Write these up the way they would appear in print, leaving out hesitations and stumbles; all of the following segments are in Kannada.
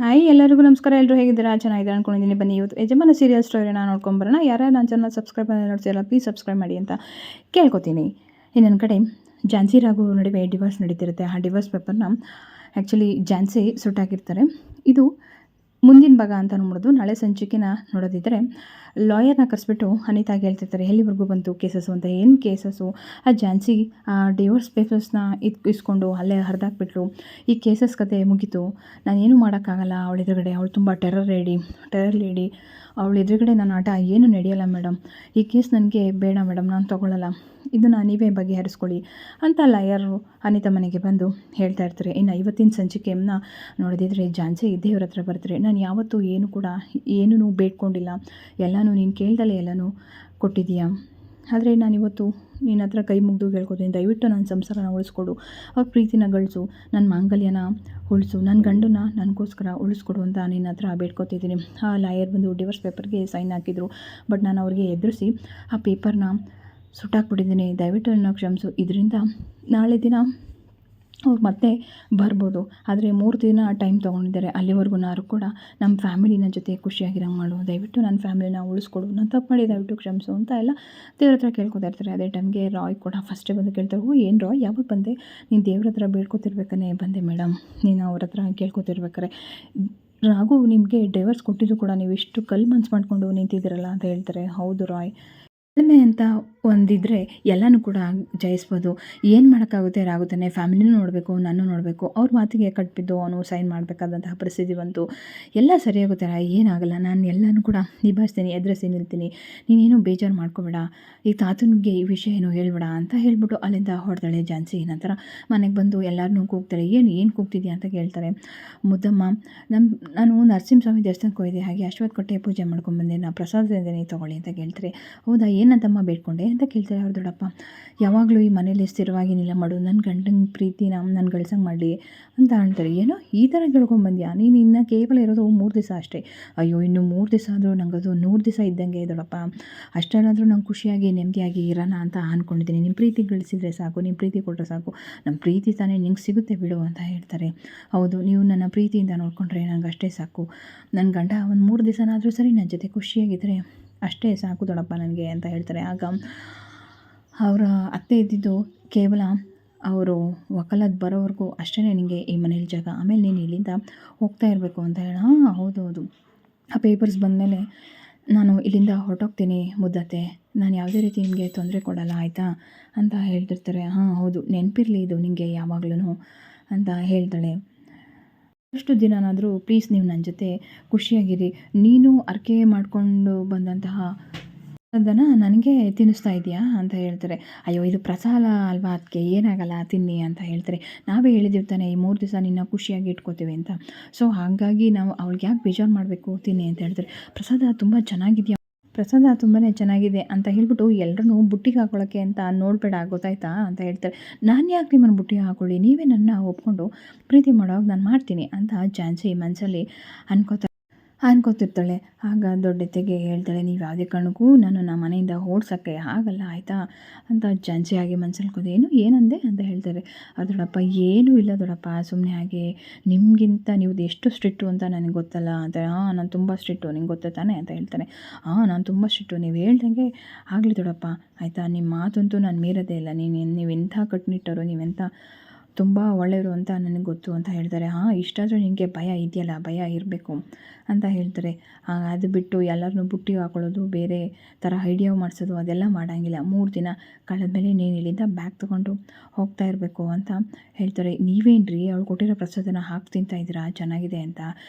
ಹಾಯ್ ಎಲ್ಲರಿಗೂ ನಮಸ್ಕಾರ. ಎಲ್ಲರೂ ಹೇಗಿದ್ದೀರಾ? ಚೆನ್ನಾಗಿದ್ದೀರಾ ಅನ್ಕೊಂಡಿದ್ದೀನಿ. ಬನ್ನಿ ಇವತ್ತು ಯಜಮಾನ ಸೀರಿಯಲ್ ಸ್ಟೋರಿನ ನೋಡ್ಕೊಂಬರೋಣ. ಯಾರ್ಯಾರು ನನ್ನ ಚಾನಲ್ ಸಬ್ಸ್ಕ್ರೈಬ್ ನೋಡ್ತೀರಲ್ಲ ಪ್ಲೀಸ್ ಸಬ್ಸ್ಕ್ರೈಬ್ ಮಾಡಿ ಅಂತ ಕೇಳ್ಕೊತೀನಿ. ಇನ್ನೊಂದು ಕಡೆ ಝಾನ್ಸಿ ರಾಘು ನಡುವೆ ಡಿವೋರ್ಸ್ ನಡೀತಿರುತ್ತೆ. ಆ ಡಿವೋರ್ಸ್ ಪೇಪರ್ನ ಆ್ಯಕ್ಚುಲಿ ಝಾನ್ಸಿ ಸುಟ್ಟಾಕಿರ್ತಾರೆ. ಇದು ಮುಂದಿನ ಭಾಗ ಅಂತ ನೋಡೋದು. ನಾಳೆ ಸಂಚಿಕೆನ ನೋಡೋದಿದ್ದರೆ ಲಾಯರ್ನ ಕರೆಸ್ಬಿಟ್ಟು ಅನಿತಾಗೆ ಹೇಳ್ತಿರ್ತಾರೆ ಎಲ್ಲಿವರೆಗೂ ಬಂತು ಕೇಸಸ್ಸು ಅಂತ. ಏನು ಕೇಸಸ್ಸು? ಆ ಝಾನ್ಸಿ ಆ ಡಿವೋರ್ಸ್ ಪೇಪರ್ಸ್ನ ಇಸ್ಕೊಂಡು ಅಲ್ಲೇ ಹರಿದಾಕ್ಬಿಟ್ಲು. ಈ ಕೇಸಸ್ ಕತೆ ಮುಗೀತು, ನಾನೇನು ಮಾಡೋಕ್ಕಾಗಲ್ಲ. ಅವಳ ಎದುರುಗಡೆ ಅವಳು ತುಂಬ ಟೆರರ್ ಲೇಡಿ. ಅವಳ ಎದುರುಗಡೆ ನನ್ನ ಆಟ ಏನು ನಡೆಯಲ್ಲ ಮೇಡಮ್. ಈ ಕೇಸ್ ನನಗೆ ಬೇಡ ಮೇಡಮ್, ನಾನು ತೊಗೊಳ್ಳಲ್ಲ, ಇದನ್ನು ನೀವೇ ಬಗೆಹರಿಸ್ಕೊಳ್ಳಿ ಅಂತ ಲಾಯರು ಅನಿತಾ ಮನೆಗೆ ಬಂದು ಹೇಳ್ತಾ ಇರ್ತಾರೆ. ಇನ್ನು ಇವತ್ತಿನ ಸಂಚಿಕೆಯನ್ನು ನೋಡೋದಿದ್ರೆ ಝಾನ್ಸಿ ದೇವ್ರ ಹತ್ರ ಬರ್ತಾರೆ. ನಾನು ಯಾವತ್ತೂ ಏನೂ ಬೇಡ್ಕೊಂಡಿಲ್ಲ, ಎಲ್ಲನೂ ನೀನು ಕೇಳ್ದಲೇ ಎಲ್ಲನೂ ಕೊಟ್ಟಿದ್ದೀಯಾ. ಆದರೆ ನಾನಿವತ್ತು ನಿನ್ನ ಹತ್ರ ಕೈ ಮುಗಿದು ಕೇಳ್ಕೊತೀನಿ, ದಯವಿಟ್ಟು ನನ್ನ ಸಂಸಾರನ ಉಳಿಸ್ಕೊಡು, ಅವ್ರ ಪ್ರೀತಿನ ಗಳಿಸು, ನನ್ನ ಮಾಂಗಲ್ಯನ ಉಳಿಸು, ನನ್ನ ಗಂಡನ ನನಗೋಸ್ಕರ ಉಳಿಸ್ಕೊಡು ಅಂತ ನಿನ್ನ ಹತ್ರ ಬೇಡ್ಕೊತಿದ್ದೀನಿ. ಆ ಲಾಯರ್ ಬಂದು ಡಿವೋರ್ಸ್ ಪೇಪರ್ಗೆ ಸೈನ್ ಹಾಕಿದರು. ಬಟ್ ನಾನು ಅವ್ರಿಗೆ ಎದುರಿಸಿ ಆ ಪೇಪರ್ನ ಸುಟ್ಟಾಕ್ಬಿಟ್ಟಿದ್ದೀನಿ, ದಯವಿಟ್ಟು ನನ್ನ ಕ್ಷಮಿಸು. ಇದರಿಂದ ನಾಳೆ ದಿನ ಅವ್ರು ಮತ್ತೆ ಬರ್ಬೋದು, ಆದರೆ 3 ದಿನ ಟೈಮ್ ತೊಗೊಂಡಿದ್ದಾರೆ. ಅಲ್ಲಿವರೆಗೂ ನಾನು ಕೂಡ ನಮ್ಮ ಫ್ಯಾಮಿಲಿನ ಜೊತೆ ಖುಷಿಯಾಗಿರಂಗೆ ಮಾಡು, ದಯವಿಟ್ಟು ನನ್ನ ಫ್ಯಾಮಿಲಿನ ಉಳಿಸ್ಕೊಡು, ನಾನು ತಪ್ಪು ಮಾಡಿ ದಯವಿಟ್ಟು ಕ್ಷಮಿಸು ಅಂತ ಎಲ್ಲ ದೇವ್ರ ಹತ್ರ ಕೇಳ್ಕೊತಾ ಇರ್ತಾರೆ. ಅದೇ ಟೈಮ್ಗೆ ರಾಯ್ ಕೂಡ ಫಸ್ಟೇ ಬಂದು ಕೇಳ್ತಾರೆ, ಏನು ರಾಯ್ ಯಾವಾಗ ಬಂದೆ? ನೀನು ದೇವ್ರ ಹತ್ರ ಬೇಡ್ಕೊತಿರ್ಬೇಕಾನೆ ಬಂದೆ ಮೇಡಮ್, ನೀನು ಅವ್ರ ಹತ್ರ ಕೇಳ್ಕೊತಿರ್ಬೇಕಾರೆ ರಾಘು ನಿಮಗೆ ಡೈವರ್ಸ್ ಕೊಟ್ಟಿದ್ದು ಕೂಡ ನೀವು ಇಷ್ಟು ಕಲ್ಲು ಮನ್ಸು ಮಾಡಿಕೊಂಡು ನಿಂತಿದ್ದೀರಲ್ಲ ಅಂತ ಹೇಳ್ತಾರೆ. ಹೌದು ರಾಯ್, ಕಡಿಮೆ ಅಂತ ಒಂದಿದ್ರೆ ಎಲ್ಲನೂ ಕೂಡ ಜಯಿಸ್ಬೋದು. ಏನು ಮಾಡೋಕ್ಕಾಗುತ್ತೆ? ರಾಗುತ್ತಾನೆ ಫ್ಯಾಮಿಲಿನೂ ನೋಡಬೇಕು, ನಾನು ನೋಡಬೇಕು. ಅವ್ರ ಮಾತಿಗೆ ಕಟ್ಬಿದ್ದು ಅವನು ಸೈನ್ ಮಾಡಬೇಕಾದಂತಹ ಪರಿಸ್ಥಿತಿ ಬಂತು. ಎಲ್ಲ ಸರಿಯಾಗುತ್ತೆ, ಏನಾಗಲ್ಲ, ನಾನು ಎಲ್ಲನೂ ಕೂಡ ನಿಭಾಯಿಸ್ತೀನಿ, ಎದುರಿಸಿ ನಿಲ್ತೀನಿ, ನೀನೇನು ಬೇಜಾರು ಮಾಡ್ಕೋಬೇಡ, ಈ ತಾತನಿಗೆ ಈ ವಿಷಯ ಏನೋ ಹೇಳ್ಬೇಡ ಅಂತ ಹೇಳ್ಬಿಟ್ಟು ಅಲ್ಲಿಂದ ಹೊಡೆದಾಳೆ ಝಾನ್ಸಿ. ನಂತರ ಮನೆಗೆ ಬಂದು ಎಲ್ಲರನ್ನೂ ಕೂಗ್ತಾರೆ. ಏನು ಕೂಗ್ತಿದ್ಯಾ ಅಂತ ಕೇಳ್ತಾರೆ. ಮುದ್ದಮ್ಮ, ನಾನು ನರಸಿಂಹಸ್ವಾಮಿ ದೇವಸ್ಥಾನಕ್ಕೆ ಹೋಗಿದ್ದೆ, ಹಾಗೆ ಅಶ್ವತ್ಥ ಪೂಜೆ ಮಾಡ್ಕೊಂಡ್ಬಂದೆ, ನಾನು ಪ್ರಸಾದದಿಂದ ತೊಗೊಳ್ಳಿ ಅಂತ ಕೇಳ್ತಾರೆ. ಹೌದಾ, ಏನಂತಮ್ಮ ಬೇಡ್ಕೊಂಡೆ ಅಂತ ಕೇಳ್ತಾರೆ ಅವ್ರ ದೊಡ್ಡಪ್ಪ. ಯಾವಾಗಲೂ ಈ ಮನೇಲಿ ಸ್ಥಿರವಾಗಿನಿಲ್ಲ ಮಾಡು, ನನ್ನ ಗಂಡನ ಪ್ರೀತಿನ ನಾನು ಗಳಿಸಂಗೆ ಮಾಡಲಿ ಅಂತ ಹೇಳ್ತಾರೆ. ಏನೋ ಈ ಥರ ಕೇಳ್ಕೊಂಬಂದ್ಯಾ ನೀನು? ಇನ್ನು ಕೇವಲ ಇರೋದು 3 ದಿವಸ ಅಷ್ಟೇ. ಅಯ್ಯೋ, ಇನ್ನು 3 ದಿವಸ ಆದರೂ ನನಗದು 100 ದಿವಸ ಇದ್ದಂಗೆ ದೊಡ್ಡಪ್ಪ. ಅಷ್ಟೇನಾದರೂ ನಾನು ಖುಷಿಯಾಗಿ ನೆಮ್ಮದಿಯಾಗಿ ಇರೋಣ ಅಂತ ಅಂದ್ಕೊಂಡಿದ್ದೀನಿ. ನಿಮ್ಮ ಪ್ರೀತಿ ಗಳಿಸಿದರೆ ಸಾಕು, ನಿಮ್ಮ ಪ್ರೀತಿ ಕೊಟ್ಟರೆ ಸಾಕು, ನಮ್ಮ ಪ್ರೀತಿ ತಾನೇ ನಿಂಗೆ ಸಿಗುತ್ತೆ ಬಿಡು ಅಂತ ಹೇಳ್ತಾರೆ. ಹೌದು, ನೀವು ನನ್ನ ಪ್ರೀತಿಯಿಂದ ನೋಡಿಕೊಂಡ್ರೆ ನನಗೆ ಅಷ್ಟೇ ಸಾಕು. ನನ್ನ ಗಂಡ ಒಂದು 3 ದಿವಸನಾದರೂ ಸರಿ ನನ್ನ ಜೊತೆ ಖುಷಿಯಾಗಿದ್ದರೆ ಅಷ್ಟೇ ಸಾಕು ದೊಡ್ಡಪ್ಪ ನನಗೆ ಅಂತ ಹೇಳ್ತಾರೆ. ಆಗ ಅವರ ಅತ್ತೆ ಇದ್ದಿದ್ದು ಕೇವಲ ಅವರು ವಕಾಲತ್ ಬರೋವರೆಗೂ ಅಷ್ಟೇ ನಿನಗೆ ಈ ಮನೇಲಿ ಜಾಗ, ಆಮೇಲೆ ನೀನು ಇಲ್ಲಿಂದ ಹೋಗ್ತಾ ಇರಬೇಕು ಅಂತ ಹೇಳಿ. ಹೌದು, ಆ ಪೇಪರ್ಸ್ ಬಂದಮೇಲೆ ನಾನು ಇಲ್ಲಿಂದ ಹೊರಟೋಗ್ತೀನಿ ಮುದ್ದತ್ತೆ, ನಾನು ಯಾವುದೇ ರೀತಿ ನಿಮಗೆ ತೊಂದರೆ ಕೊಡಲ್ಲ ಆಯಿತಾ ಅಂತ ಹೇಳ್ತಿರ್ತಾರೆ. ಹೌದು, ನೆನಪಿರಲಿ ಇದು ನಿನಗೆ ಯಾವಾಗಲೂ ಅಂತ ಹೇಳ್ತಾಳೆ. ಎಷ್ಟು ದಿನನಾದರೂ ಪ್ಲೀಸ್ ನೀವು ನನ್ನ ಜೊತೆ ಖುಷಿಯಾಗಿರಿ, ನೀನು ಅರ್ಕೆ ಮಾಡಿಕೊಂಡು ಬಂದಂತಹ ಅದನ್ನು ನನಗೆ ತಿನ್ನಿಸ್ತಾ ಇದೆಯಾ ಅಂತ ಹೇಳ್ತಾರೆ. ಅಯ್ಯೋ, ಇದು ಪ್ರಸಾದ ಅಲ್ವಾ, ಅದಕ್ಕೆ ಏನಾಗಲ್ಲ ತಿನ್ನಿ ಅಂತ ಹೇಳ್ತಾರೆ. ನಾವೇ ಹೇಳಿದಿರ್ತಾನೆ ಈ 3 ದಿವಸ ನಿನ್ನ ಖುಷಿಯಾಗಿ ಇಟ್ಕೋತೀವಿ ಅಂತ. ಸೊ ಹಾಗಾಗಿ ನಾವು ಅವಳಿಗೆ ಯಾಕೆ ಬೇಜಾರು ಮಾಡಬೇಕು, ತಿನ್ನಿ ಅಂತ ಹೇಳ್ತಾರೆ. ಪ್ರಸಾದ ತುಂಬ ಚೆನ್ನಾಗಿದೆಯಾ, ಪ್ರಸಾದ ತುಂಬಾ ಚೆನ್ನಾಗಿದೆ ಅಂತ ಹೇಳ್ಬಿಟ್ಟು ಎಲ್ಲರೂ ಬುಟ್ಟಿಗೆ ಹಾಕೊಳ್ಳೋಕ್ಕೆ ಅಂತ ನೋಡಬೇಡ, ಗೊತ್ತಾಯ್ತಾ ಅಂತ ಹೇಳ್ತಾರೆ. ನಾನು ಯಾಕೆ ನಿಮ್ಮನ್ನು ಬುಟ್ಟಿಗೆ ಹಾಕೊಳ್ಳಿ, ನೀವೇ ನನ್ನ ಒಪ್ಕೊಂಡು ಪ್ರೀತಿ ಮಾಡೋವಾಗ ನಾನು ಮಾಡ್ತೀನಿ ಅಂತ ಝಾನ್ಸಿ ಮನಸ್ಸಲ್ಲಿ ಅನ್ಕೋತಿರ್ತಾಳೆ. ಆಗ ದೊಡ್ಡತೆಗೆ ಹೇಳ್ತಾಳೆ, ನೀವು ಯಾವುದೇ ಕಾರಣಕ್ಕೂ ನನ್ನನ್ನು ಮನೆಯಿಂದ ಓಡ್ಸೋಕ್ಕೆ ಆಗಲ್ಲ ಆಯಿತಾ ಅಂತ ಝಾನ್ಸಿ ಆಗಿ ಮನಸ್ಸಲ್ಲಿ ಏನಂದೆ ಅಂತ ಹೇಳ್ತಾರೆ. ದೊಡ್ಡಪ್ಪ, ಏನೂ ಇಲ್ಲ ದೊಡ್ಡಪ್ಪ, ಸುಮ್ಮನೆ ಹಾಗೆ, ನಿಮಗಿಂತ ನೀವು ಎಷ್ಟು ಸ್ಟ್ರಿಕ್ಟು ಅಂತ ನನಗೆ ಗೊತ್ತಲ್ಲ ಅಂತ. ನಾನು ತುಂಬ ಸ್ಟ್ರಿಕ್ಟು, ನಿಂಗೆ ಗೊತ್ತ ತಾನೆ ಅಂತ ಹೇಳ್ತಾನೆ. ನಾನು ತುಂಬ ಸ್ಟ್ರಿಕ್ಟು, ನೀವು ಹೇಳ್ದಂಗೆ ಆಗಲಿ ದೊಡ್ಡಪ್ಪ ಆಯಿತಾ, ನಿಮ್ಮ ಮಾತಂತೂ ನಾನು ಮೀರೋದೇ ಇಲ್ಲ, ನೀವು ಎಂಥ ಕಟ್ಟುನಿಟ್ಟರು, ನೀವೆಂಥ ತುಂಬ ಒಳ್ಳೆಯವರು ಅಂತ ನನಗೆ ಗೊತ್ತು ಅಂತ ಹೇಳ್ತಾರೆ. ಇಷ್ಟಾದರೂ ನಿನಗೆ ಭಯ ಇದೆಯಲ್ಲ, ಭಯ ಇರಬೇಕು ಅಂತ ಹೇಳ್ತಾರೆ. ಅದು ಬಿಟ್ಟು ಎಲ್ಲರನ್ನೂ ಬುಟ್ಟಿಗೆ ಹಾಕೊಳ್ಳೋದು, ಬೇರೆ ಥರ ಐಡಿಯಾ ಮಾಡಿಸೋದು ಅದೆಲ್ಲ ಮಾಡೋಂಗಿಲ್ಲ. 3 ದಿನ ಕಳೆದ್ಮೇಲೆ ನೀನು ಇಲ್ಲಿಂದ ಬ್ಯಾಗ್ ತೊಗೊಂಡು ಹೋಗ್ತಾ ಇರಬೇಕು ಅಂತ ಹೇಳ್ತಾರೆ. ನೀವೇನ್ರಿ ಅವಳು ಕೊಟ್ಟಿರೋ ಪ್ರಸಾದನ ಹಾಕಿ ತಿಂತಾ ಇದ್ದೀರಾ ಚೆನ್ನಾಗಿದೆ ಅಂತ?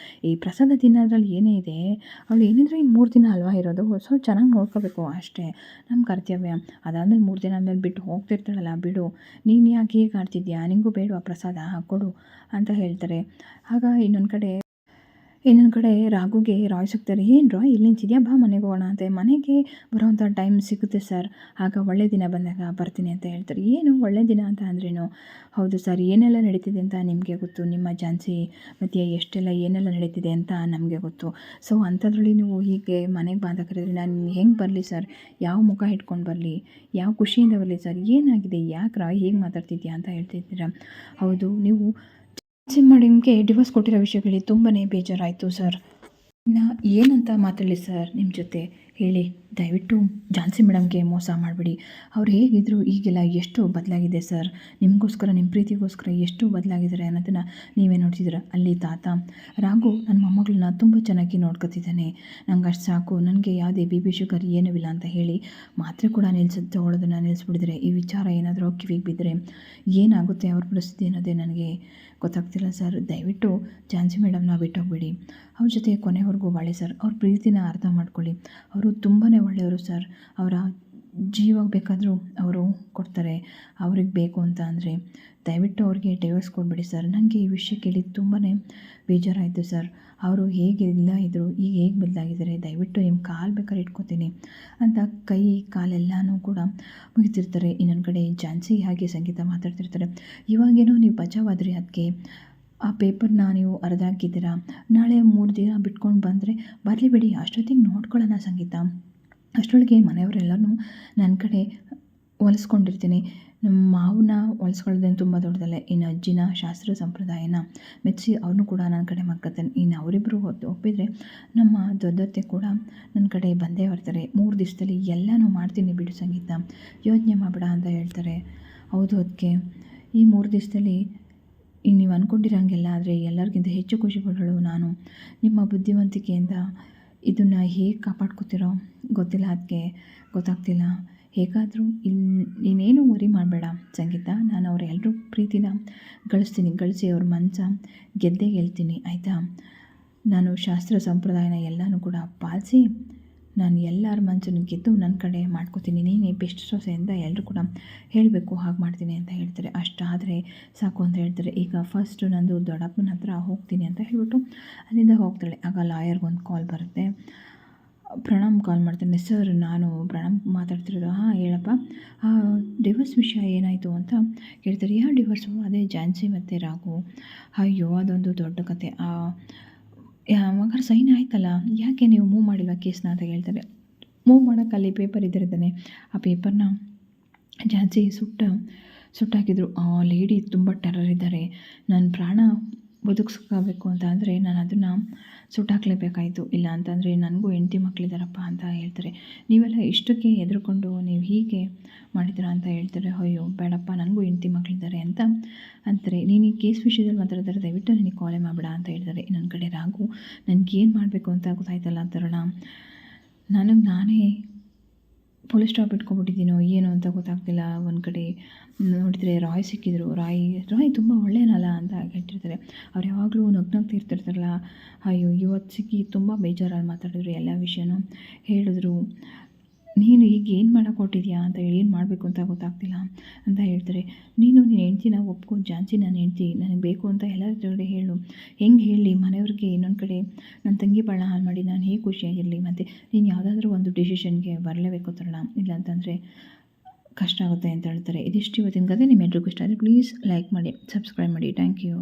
ಈ ಪ್ರಸಾದ ತಿನ್ನೋದ್ರಲ್ಲಿ ಏನೇ ಇದೆ, ಅವಳು ಏನಿದ್ರು ಇನ್ನು 3 ದಿನ ಅಲ್ವಾ ಇರೋದು, ಸೊ ಚೆನ್ನಾಗಿ ನೋಡ್ಕೋಬೇಕು ಅಷ್ಟೇ ನಮ್ಮ ಕರ್ತವ್ಯ. ಅದಾದಮೇಲೆ 3 ದಿನ ಆದಮೇಲೆ ಬಿಟ್ಟು ಹೋಗ್ತಿರ್ತಾಳಲ್ಲ, ಬಿಡು, ನೀನು ಯಾಕೆ ಹೀಗೆ ಆಡ್ತಿದ್ಯಾ, ನಿನಗೂ ಬೇಡವಾ ಪ್ರಸಾದ, ಕೊಡು ಅಂತ ಹೇಳ್ತಾರೆ. ಆಗ ಇನ್ನೊಂದು ಕಡೆ ರಾಘುಗೆ ರಾಯ್ ಸಿಗ್ತಾರೆ. ಏನು ರಾಯ್ ಇಲ್ಲಿ ನಿಂತಿದ್ಯಾ, ಬಾ ಮನೆಗೆ ಹೋಗೋಣ ಅಂತ. ಮನೆಗೆ ಬರೋವಂಥ ಟೈಮ್ ಸಿಗುತ್ತೆ ಸರ್, ಆಗ ಒಳ್ಳೆ ದಿನ ಬಂದಾಗ ಬರ್ತೀನಿ ಅಂತ ಹೇಳ್ತಾರೆ. ಏನು ಒಳ್ಳೆ ದಿನ ಅಂತ ಅಂದ್ರೇನು? ಹೌದು ಸರ್, ಏನೆಲ್ಲ ನಡೀತಿದೆ ಅಂತ ನಿಮಗೆ ಗೊತ್ತು, ನಿಮ್ಮ ಝಾನ್ಸಿ ಮತ್ತು ಏನೆಲ್ಲ ನಡೀತಿದೆ ಅಂತ ನಮಗೆ ಗೊತ್ತು. ಸೊ ಅಂಥದ್ರಲ್ಲಿ ನೀವು ಹೀಗೆ ಮನೆಗೆ ಬಾಂಧ ಕರೆದ್ರೆ ನಾನು ಹೆಂಗೆ ಬರಲಿ ಸರ್, ಯಾವ ಮುಖ ಇಟ್ಕೊಂಡು ಬರಲಿ, ಯಾವ ಖುಷಿಯಿಂದ ಬರಲಿ ಸರ್, ಏನಾಗಿದೆ, ಯಾಕೆ ರಾಯ್ ಹೀಗೆ ಮಾತಾಡ್ತಿದ್ಯಾ ಅಂತ ಹೇಳ್ತಿದ್ದೀರಾ? ಹೌದು, ನೀವು ಸಿಂಹಡಿಂಗೆ ಡಿವೋರ್ಸ್ ಕೊಟ್ಟಿರೋ ವಿಷಯ ಕೇಳಿ ತುಂಬಾ ಬೇಜಾರಾಯಿತು ಸರ್. ಇನ್ನು ಏನಂತ ಮಾತಾಡಲಿ ಸರ್ ನಿಮ್ಮ ಜೊತೆ ಹೇಳಿ. ದಯವಿಟ್ಟು ಝಾನ್ಸಿ ಮೇಡಮ್ಗೆ ಮೋಸ ಮಾಡಬೇಡಿ. ಅವ್ರು ಹೇಗಿದ್ರು ಈಗೆಲ್ಲ ಎಷ್ಟು ಬದಲಾಗಿದೆ ಸರ್. ನಿಮಗೋಸ್ಕರ ನಿಮ್ಮ ಪ್ರೀತಿಗೋಸ್ಕರ ಎಷ್ಟು ಬದಲಾಗಿದ್ದಾರೆ ಅನ್ನೋದನ್ನು ನೀವೇ ನೋಡ್ತಿದ್ದೀರ. ಅಲ್ಲಿ ತಾತ ರಾಘು ನನ್ನ ಮೊಮ್ಮಗಳನ್ನ ತುಂಬ ಚೆನ್ನಾಗಿ ನೋಡ್ಕೊತಿದ್ದಾನೆ. ನಂಗೆ ಅಷ್ಟು ಸಾಕು, ನನಗೆ ಯಾವುದೇ ಬಿ ಶುಗರ್ ಏನೂ ಇಲ್ಲ ಅಂತ ಹೇಳಿ ಮಾತ್ರೆ ಕೂಡ ತಗೊಳ್ಳೋದನ್ನು ನಿಲ್ಲಿಸ್ಬಿಟ್ಟಿದ್ರೆ ಈ ವಿಚಾರ ಏನಾದರೂ ಕಿವಿಗೆ ಬಿದ್ದರೆ ಏನಾಗುತ್ತೆ ಅವ್ರ ಪರಿಸ್ಥಿತಿ ಅನ್ನೋದೇ ನನಗೆ ಗೊತ್ತಾಗ್ತಿಲ್ಲ ಸರ್. ದಯವಿಟ್ಟು ಝಾನ್ಸಿ ಮೇಡಮ್ನ ಬಿಟ್ಟೋಗ್ಬೇಡಿ. ಅವ್ರ ಜೊತೆ ಕೊನೆವರೆಗೂ ಬಾಳಿ ಸರ್. ಅವ್ರ ಪ್ರೀತಿನ ಅರ್ಥ ಮಾಡ್ಕೊಳ್ಳಿ. ಅವರು ತುಂಬಾ ಒಳ್ಳೆಯವರು ಸರ್. ಅವರ ಜೀವ ಬೇಕಾದರೂ ಅವರು ಕೊಡ್ತಾರೆ ಅವ್ರಿಗೆ ಬೇಕು ಅಂತ ಅಂದರೆ. ದಯವಿಟ್ಟು ಅವ್ರಿಗೆ ಡೈವರ್ಸ್ ಕೊಡಬೇಡಿ ಸರ್. ನನಗೆ ಈ ವಿಷಯ ಕೇಳಿ ತುಂಬಾ ಬೇಜಾರಾಯಿತು ಸರ್. ಅವರು ಹೇಗಿಲ್ಲ ಇದ್ದರು ಈಗ ಹೇಗೆ ಬದಲಾಗಿದ್ದಾರೆ. ದಯವಿಟ್ಟು ನಿಮ್ಮ ಕಾಲು ಬೇಕಾದ್ರೆ ಇಟ್ಕೊತೀನಿ ಅಂತ ಕೈ ಕಾಲೆಲ್ಲನೂ ಕೂಡ ಮುಗಿತಿರ್ತಾರೆ. ಇನ್ನೊಂದು ಕಡೆ ಝಾನ್ಸಿ ಹಾಗೆ ಸಂಗೀತ ಮಾತಾಡ್ತಿರ್ತಾರೆ. ಇವಾಗೇನೋ ನೀವು ಬಚಾವಾದ್ರಿ, ಅದಕ್ಕೆ ಆ ಪೇಪರ್ನ ನೀವು ಹರಿದಾಕಿದ್ದೀರಾ. ನಾಳೆ 3 ದಿನ ಬಿಟ್ಕೊಂಡು ಬಂದರೆ ಬರಲಿ ಬಿಡಿ, ಅಷ್ಟೊತ್ತಿಗೆ ನೋಡ್ಕೊಳ್ಳೋಣ ಸಂಗೀತ. ಅಷ್ಟರೊಳಗೆ ಮನೆಯವರೆಲ್ಲನೂ ನನ್ನ ಕಡೆ ಹೊಲಿಸ್ಕೊಂಡಿರ್ತೀನಿ. ನಮ್ಮ ಮಾವನ್ನ ಹೊಲಿಸ್ಕೊಳ್ಳೋದೇನು ತುಂಬ ದೊಡ್ಡದಲ್ಲ. ಇನ್ನು ಅಜ್ಜಿನ ಶಾಸ್ತ್ರ ಸಂಪ್ರದಾಯನ ಮೆಚ್ಚಿಸಿ ಅವ್ರನ್ನೂ ಕೂಡ ನನ್ನ ಕಡೆ ಮಾಡ್ಕೊತಾನೆ. ಇನ್ನು ಅವರಿಬ್ಬರು ಒಪ್ಪಿದರೆ ನಮ್ಮ ದೊಡ್ಡತ್ತೆ ಕೂಡ ನನ್ನ ಕಡೆ ಬಂದೇ ಬರ್ತಾರೆ. 3 ದಿವಸದಲ್ಲಿ ಎಲ್ಲನೂ ಮಾಡ್ತೀನಿ ಬಿಡು ಸಂಗೀತ, ಯೋಚನೆ ಮಾಡಬೇಡ ಅಂತ ಹೇಳ್ತಾರೆ. ಹೌದು, ಅದಕ್ಕೆ ಈ 3 ದಿವಸದಲ್ಲಿ ಈಗ ನೀವು ಅಂದ್ಕೊಂಡಿರೋಂಗೆಲ್ಲ ಆದರೆ ಎಲ್ಲರಿಗಿಂತ ಹೆಚ್ಚು ಖುಷಿ ಪಡೋಳು ನಾನು. ನಿಮ್ಮ ಬುದ್ಧಿವಂತಿಕೆಯಿಂದ ಇದನ್ನು ಹೇಗೆ ಕಾಪಾಡ್ಕೊತಿರೋ ಗೊತ್ತಿಲ್ಲ, ಅದಕ್ಕೆ ಗೊತ್ತಾಗ್ತಿಲ್ಲ. ಹೇಗಾದರೂ ನೀನೇನು ವರಿ ಮಾಡಬೇಡ ಸಂಗೀತ. ನಾನು ಅವರ ಎಲ್ಲರೂ ಪ್ರೀತಿನ ಗಳಿಸಿ ಅವ್ರ ಮನಸ ಗೆದ್ದೇ ಗೆಲ್ತೀನಿ ಆಯಿತಾ. ನಾನು ಶಾಸ್ತ್ರ ಸಂಪ್ರದಾಯನ ಎಲ್ಲನೂ ಕೂಡ ಪಾಲಿಸಿ ನಾನು ಎಲ್ಲರ ಮನಸ್ಸನ್ನು ಗೆದ್ದು ನನ್ನ ಕಡೆ ಮಾಡ್ಕೋತೀನಿ. ನೀನೇ ಬೆಸ್ಟ್ ಸೊಸೆಯಿಂದ ಎಲ್ಲರೂ ಕೂಡ ಹೇಳಬೇಕು, ಹಾಗೆ ಮಾಡ್ತೀನಿ ಅಂತ ಹೇಳ್ತಾರೆ. ಅಷ್ಟಾದರೆ ಸಾಕು ಅಂತ ಹೇಳ್ತಾರೆ. ಈಗ ಫಸ್ಟು ನಂದು ದೊಡ್ಡಪ್ಪನ ಹತ್ರ ಹೋಗ್ತೀನಿ ಅಂತ ಹೇಳ್ಬಿಟ್ಟು ಅಲ್ಲಿಂದ ಹೋಗ್ತಾಳೆ. ಆಗ ಲಾಯರ್ಗೊಂದು ಕಾಲ್ ಬರುತ್ತೆ. ಪ್ರಣಮ್ ಕಾಲ್ ಮಾಡ್ತಾನೆ. ಸರ್, ನಾನು ಪ್ರಣಮ್ ಮಾತಾಡ್ತಿರೋದು. ಹಾಂ ಹೇಳಪ್ಪ, ಡಿವೋರ್ಸ್ ವಿಷಯ ಏನಾಯಿತು ಅಂತ ಕೇಳ್ತಾರೆ. ಯಾವ ಡಿವೋರ್ಸು? ಅದೇ ಝಾನ್ಸಿ ಮತ್ತು ರಾಘು. ಅಯ್ಯೋ, ಅದೊಂದು ದೊಡ್ಡ ಕತೆ. ಮಗರ ಸೈನ್ ಆಯ್ತಲ್ಲ, ಯಾಕೆ ನೀವು ಮೂವ್ ಮಾಡಿಲ್ವ ಕೇಸ್ನ ಅಂತ ಹೇಳ್ತಾರೆ. ಮೂವ್ ಮಾಡೋಕ್ಕೆ ಅಲ್ಲಿ ಪೇಪರ್ ಇದ್ದಿರ್ತಾನೆ. ಆ ಪೇಪರ್ನ ಝಾನ್ಸಿ ಸುಟ್ಟಾಕಿದ್ರು. ಆ ಲೇಡಿ ತುಂಬ ಟೆರರ್ ಇದ್ದಾರೆ. ನನ್ನ ಪ್ರಾಣ ಬದುಕಿಸ್ಕೋಬೇಕು ಅಂತ ಅಂದರೆ ನಾನು ಅದನ್ನು ಸುಟ್ಟಾಕಲೇಬೇಕಾಯಿತು. ಇಲ್ಲ ಅಂತಂದರೆ ನನಗೂ ಹೆಂಡತಿ ಮಕ್ಕಳಿದ್ದಾರಪ್ಪ ಅಂತ ಹೇಳ್ತಾರೆ. ನೀವೆಲ್ಲ ಇಷ್ಟಕ್ಕೆ ಹೆದರ್ಕೊಂಡು ನೀವು ಹೀಗೆ ಮಾಡಿದ್ದೀರಾ ಅಂತ ಹೇಳ್ತಾರೆ. ಅಯ್ಯೋ ಬೇಡಪ್ಪ, ನನಗೂ ಹೆಂಡತಿ ಮಕ್ಕಳಿದ್ದಾರೆ ಅಂತ ಅಂತಾರೆ. ನೀನು ಈ ಕೇಸ್ ವಿಷಯದಲ್ಲಿ ಮಾತಾಡಿದ್ರೆ ದಯವಿಟ್ಟು ನನಗೆ ಕಾಲೇ ಮಾಡಬೇಡ ಅಂತ ಹೇಳ್ತಾರೆ. ಇನ್ನೊಂದು ಕಡೆ ರಾಘು ನನಗೇನು ಮಾಡಬೇಕು ಅಂತ ಗೊತ್ತಾಯ್ತಲ್ಲ ತರುಣ, ನಾನೇ ಪೊಲೀಸ್ ಸ್ಟಾಪ್ ಇಟ್ಕೊಬಿಟ್ಟಿದ್ದೀನೋ ಏನೋ ಅಂತ ಗೊತ್ತಾಗ್ತಿಲ್ಲ. ಒಂದು ಕಡೆ ನೋಡಿದರೆ ರಾಯ್ ಸಿಕ್ಕಿದ್ರು. ರಾಯ್ ತುಂಬ ಒಳ್ಳೆಯನಲ್ಲ ಅಂತ ಹೇಳ್ತಿರ್ತಾರೆ. ಅವ್ರು ಯಾವಾಗಲೂ ನಗ್ತಿರ್ತಾರಲ್ಲ. ಅಯ್ಯೋ, ಇವತ್ತು ಸಿಕ್ಕಿ ತುಂಬ ಬೇಜಾರಲ್ಲಿ ಮಾತಾಡಿದ್ರು. ಎಲ್ಲ ವಿಷಯನೂ ಹೇಳಿದ್ರು. ನೀನು ಈಗ ಏನು ಮಾಡೋಕ್ಕೆ ಹೊಟ್ಟಿದ್ಯಾ ಅಂತ ಹೇಳಿ, ಏನು ಮಾಡಬೇಕು ಅಂತ ಗೊತ್ತಾಗ್ತಿಲ್ಲ ಅಂತ ಹೇಳ್ತಾರೆ. ನೀನು ನಿನ್ನ ಹೆಂಡ್ತಿನ ಒಪ್ಕೊ, ಝಾನ್ಸಿ ನನ್ನ ಹೆಂಡ್ತಿ, ನನಗೆ ಬೇಕು ಅಂತ ಎಲ್ಲರ ಜೊತೆ ಹೇಳು. ಹೆಂಗೆ ಹೇಳಿ ಮನೆಯವ್ರಿಗೆ? ಇನ್ನೊಂದು ಕಡೆ ನನ್ನ ತಂಗಿ ಬಾಳ ಹಾಳು ಮಾಡಿ ನಾನು ಹೇಗೆ ಖುಷಿಯಾಗಿರಲಿ? ಮತ್ತು ನೀನು ಯಾವುದಾದ್ರೂ ಒಂದು ಡಿಸಿಷನ್ಗೆ ಬರಲೇಬೇಕು ತರೋಣ, ಇಲ್ಲ ಅಂತಂದರೆ ಕಷ್ಟ ಆಗುತ್ತೆ ಅಂತ ಹೇಳ್ತಾರೆ. ಇದಿಷ್ಟು ಇವತ್ತಿನ ಕತೆ. ನಿಮ್ಮೆಲ್ರಿಗೂ ಇಷ್ಟ ಆದರೆ ಪ್ಲೀಸ್ ಲೈಕ್ ಮಾಡಿ, ಸಬ್ಸ್ಕ್ರೈಬ್ ಮಾಡಿ. Thank you.